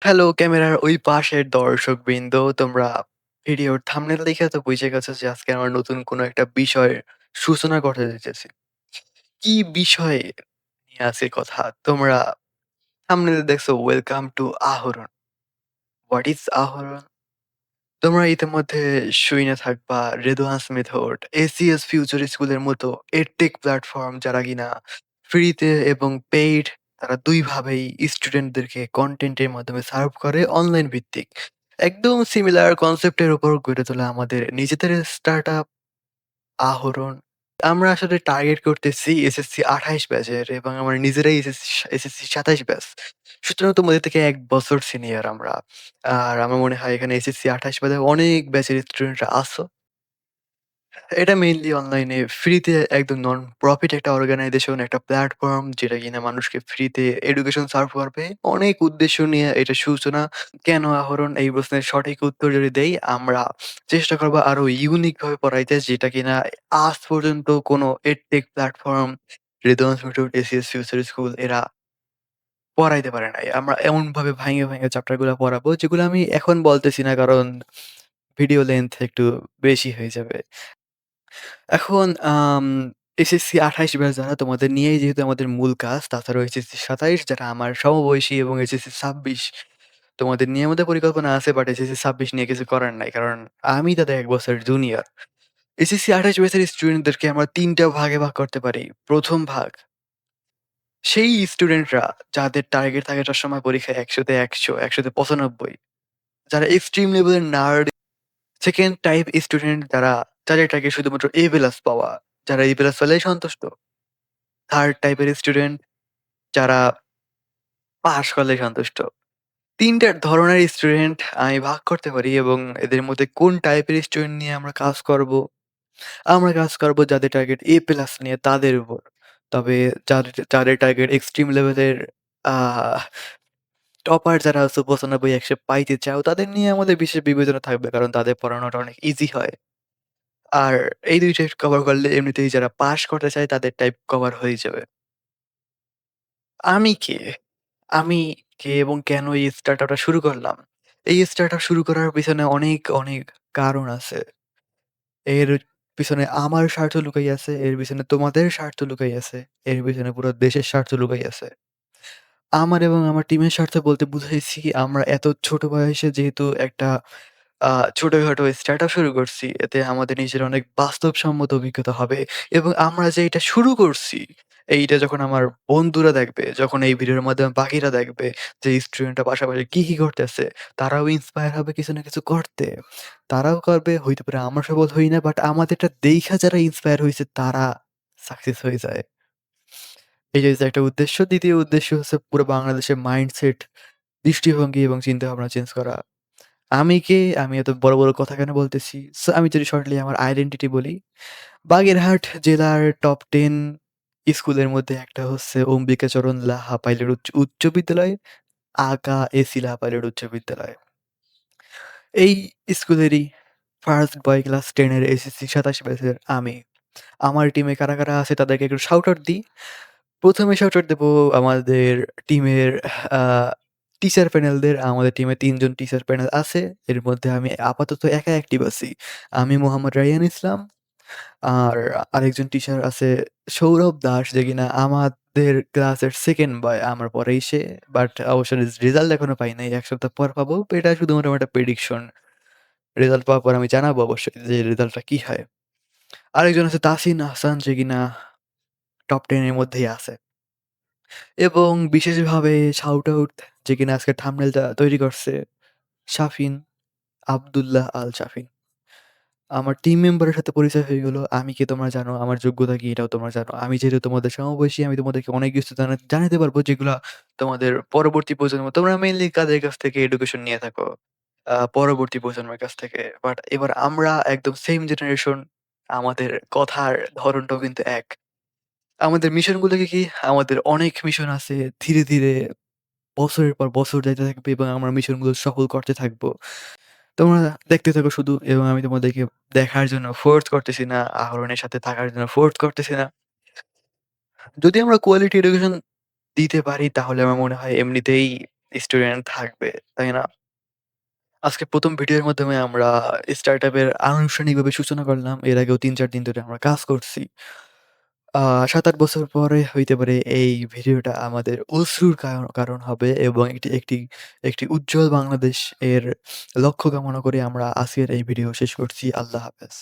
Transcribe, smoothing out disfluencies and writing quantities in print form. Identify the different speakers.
Speaker 1: Hello ক্যামেরার ওই পাশের দর্শকবৃন্দ, তোমরা ভিডিওর থাম্বনেল দেখে তো বুঝে গেছো যে আজকে আমরা নতুন কোনো একটা বিষয়ের সূচনা করতে যাইতেছি। কি বিষয়ে নিয়ে আজকের কথা? তোমরা থাম্বনেলে দেখছো ওয়েলকাম টু আহরণ। হোয়াট ইজ আহরণ? তোমরা ইতিমধ্যে শুইনা থাকবা রেদোয়ান্স মেথড, এসিএস ফিউচার স্কুলের মতো এডটেক প্ল্যাটফর্ম যারা কিনা ফ্রিতে এবং পেইড তারা ২ ভাবেই স্টুডেন্টদেরকে কনটেন্টের মাধ্যমে সার্ভ করে অনলাইন ভিত্তিক। একদম সিমিলার কনসেপ্টের উপর গড়ে তোলা আমাদের নিজেদের স্টার্টআপ আহরণ। আমরা আসলে টার্গেট করতেছি এসএসসি ২৮ ব্যাচের এবং আমরা নিজেরাই এসএসসি ২৭ ব্যাচ। সুতরাং তোমাদের থেকে ১ বছর সিনিয়র আমরা। আর আমার মনে হয় এখানে এসএসসি ২৮ বাদে অনেক ব্যাচের স্টুডেন্টরা আছো। এটা মেইনলি অনলাইনে ফ্রিতে একদম নন প্রফিট একটা অর্গানাইজেশন, একটা প্ল্যাটফর্ম যেটা কিনা মানুষকে ফ্রিতে এডুকেশন সার্ভ করবে। অনেক উদ্দেশ্য নিয়ে এটা সূচনা। কেন আহরণ? এই প্রশ্নের সঠিক উত্তর যদি দেই, আমরা চেষ্টা করব আরো ইউনিক ভাবে পড়াইতে যেটা কিনা আজ পর্যন্ত কোনো edtech platform, Redwan's method, ACS future school এরা পড়াইতে পারে নাই। আমরা এমনভাবে ভাইঙে, ভাইঙে চ্যাপ্টার গুলা পড়াবো যেগুলো আমি এখন বলতেছি না কারণ ভিডিও লেংথ একটু বেশি হয়ে যাবে। এখন এসএসসি ২৮ ব্যাচ যারা তোমাদের নিয়েই যেহেতু আমাদের মূল কাজ, তাছাড়াও এইচএসসি ২৭ যারা আমার সমবয়সী এবং এইচএসসি ২৬ তোমাদের নিয়ে আমাদের পরিকল্পনা আছে বাট এইচএসসি ২৬ নিয়ে কিছু করার নাই। কারণ আমি তাদের ১ বছর জুনিয়র। এসএসসি ২৮ ব্যাচের স্টুডেন্টদেরকে আমরা ৩ টা ভাগে ভাগ করতে পারি। ১ম ভাগ, সেই স্টুডেন্টরা যাদের টার্গেট থাকে সবসময় পরীক্ষায় ১০০ তে ১০০, ১০০ তে ৯৫, যারা এক্সট্রিম লেভেলের নার্ড। সেকেন্ড টাইপ স্টুডেন্ট যারা যাদের টার্গেট শুধুমাত্র এ প্লাস পাওয়া, যারা এ প্লাস পেলেই সন্তুষ্ট। থার্ড টাইপের স্টুডেন্ট যারা পাস করলেই সন্তুষ্ট। ৩ টা ধরনের স্টুডেন্ট আমি ভাগ করতে পারি এবং এদের মধ্যে কোন টাইপের স্টুডেন্ট নিয়ে আমরা কাজ করব? আমরা কাজ করব যাদের টার্গেট এ প্লাস নিয়ে তাদের উপর। তবে যাদের যাদের টার্গেট এক্সট্রিম লেভেলের আ টপার যারা আছে ৯৫, ১০০ পাইতে চাও তাদের নিয়ে আমাদের বিশেষ বিবেচনা থাকবে। কারণ তাদের পড়ানোটা অনেক ইজি হয়। আর এই ২ টাইপ কভার করলে এমনিতেই যারা পাস করতে চায় তাদের টাইপ কভার হয়ে যাবে। আমি কে? আমি কে এবং কেন এই স্টার্টআপটা শুরু করলাম? এই স্টার্টআপ শুরু করার পেছনে অনেক, অনেক কারণ আছে। এর পিছনে আমার স্বার্থ লুকাই আছে, এর পিছনে তোমাদের স্বার্থ লুকাই আছে, এর পেছনে পুরো দেশের স্বার্থ লুকাই আছে। আমার এবং আমার টিমের স্বার্থ বলতে বুঝাইছি আমরা এত ছোট বয়সে যেহেতু একটা আ ছোটখাটো স্টার্টআপ শুরু করছি, এতে আমাদের নিজের অনেক বাস্তবসম্মত অভিজ্ঞতা হবে এবং আমরা যে এটা শুরু করছি, এইটা যখন আমার বন্ধুরা দেখবে, যখন এই ভিডিওর মাধ্যমে বাকিরা দেখবে যে স্টুডেন্টরা পাশাপাশি কি, কি করতেছে, তারাও ইন্সপায়ার হবে কিছু না কিছু করতে। তারাও করবে, হইতে পারে আমরা সফল হই না, বাট আমাদেরটা দেইখা যারা ইন্সপায়ার হইছে তারা সাকসেস হয়ে যায়। এই যে একটা উদ্দেশ্য। ২য় উদ্দেশ্য হচ্ছে পুরো বাংলাদেশের মাইন্ডসেট, দৃষ্টিভঙ্গি এবং চিন্তাভাবনা চেঞ্জ করা। আমি কে? আমি এত বড়, বড় কথা কেন বলতেছি? সো আমি যদি শর্টলি আমার আইডেন্টিটি বলি, বাগেরহাট জেলার টপ 10 স্কুলের মধ্যে একটা হচ্ছে অম্বিকাচরণ লাহা পাইলট উচ্চ বিদ্যালয়, আকা এসি লাহা পাইলট উচ্চ বিদ্যালয়। এই স্কুলেরই ফার্স্ট বয় ক্লাস 10 এর এসএসসি ২৭ ব্যাচের আমি। আমার টিমে কারা, কারা আছে তাদেরকে একটু শাউট আউট দিই। ১ম এ শাউট আউট দেব আমাদের টিমের আ টিচার প্যানেলদের। আমাদের টিমে ৩ জন টিচার প্যানেল আছে। এর মধ্যে আমি আপাতত একা অ্যাক্টিভ আছি। আমি মোহাম্মদ রাইহান ইসলাম। আর আরেকজন টিচার আছে সৌরভ দাস যে কিনা আমাদের ক্লাসের 2nd বয়। আমার পরেই সে। বাট অবশ্য রেজাল্ট এখনো পাই নাই। ১ সপ্তাহ পর পাবো। এটা শুধুমাত্র আমার একটা প্রেডিকশন। রেজাল্ট পাওয়ার পর আমি জানাবো অবশ্যই যে রেজাল্টটা কি হয়। আরেকজন আছে তাসিন আহসান যে কিনা টপ 10 এর মধ্যেই আছে। এবং বিশেষভাবে শাউট আউট যে কিনা আজকে থাম্বনেইলটা তৈরি করছে শাফিন, আব্দুল্লাহ আল শাফিন। আমার টিম মেম্বারের সাথে পরিচয় হয়ে গেল। আমি কে তোমরা জানো, আমার যোগ্যতা কি এটাও তোমরা জানো। আমি যেহেতু তোমাদের সমবয়সী আমি তোমাদেরকে অনেক কিছু জানাতে পারবো যেগুলা তোমাদের পরবর্তী প্রজন্ম তোমরা মেইনলি কাদের কাছ থেকে এডুকেশন নিয়ে থাকো? পরবর্তী প্রজন্মের কাছ থেকে। বাট এবার আমরা একদম সেম জেনারেশন। আমাদের কথার ধরনটাও কিন্তু এক। আমাদের মিশন গুলো কি? আমাদের অনেক মিশন আছে। ধীরে, ধীরে বছরের পর বছর যাইতে থাকবে এবং আমরা মিশনগুলো সফল করতে থাকবো। তোমরা দেখতে থাকো শুধু এবং আমি তোমাদেরকে দেখার জন্য ফোর্স করতেছি না, আহরণের সাথে থাকার জন্য ফোর্স করতেছি না। যদি আমরা কোয়ালিটি এডুকেশন দিতে পারি তাহলে আমার মনে হয় এমনিতেই স্টুডেন্ট থাকবে, তাই না? আজকে ১ম ভিডিওর মাধ্যমে আমরা স্টার্টআপের আনুষ্ঠানিকভাবে সূচনা করলাম। এর আগেও ৩-৪ দিন ধরে আমরা কাজ করছি। আ ৭-৮ বছর পরে হইতে পারে এই ভিডিওটা আমাদের অশ্রুর কারণ হবে এবং একটি উজ্জ্বল বাংলাদেশ এর লক্ষ্য কামনা করে আমরা আজকের এই ভিডিও শেষ করছি। আল্লাহ হাফেজ।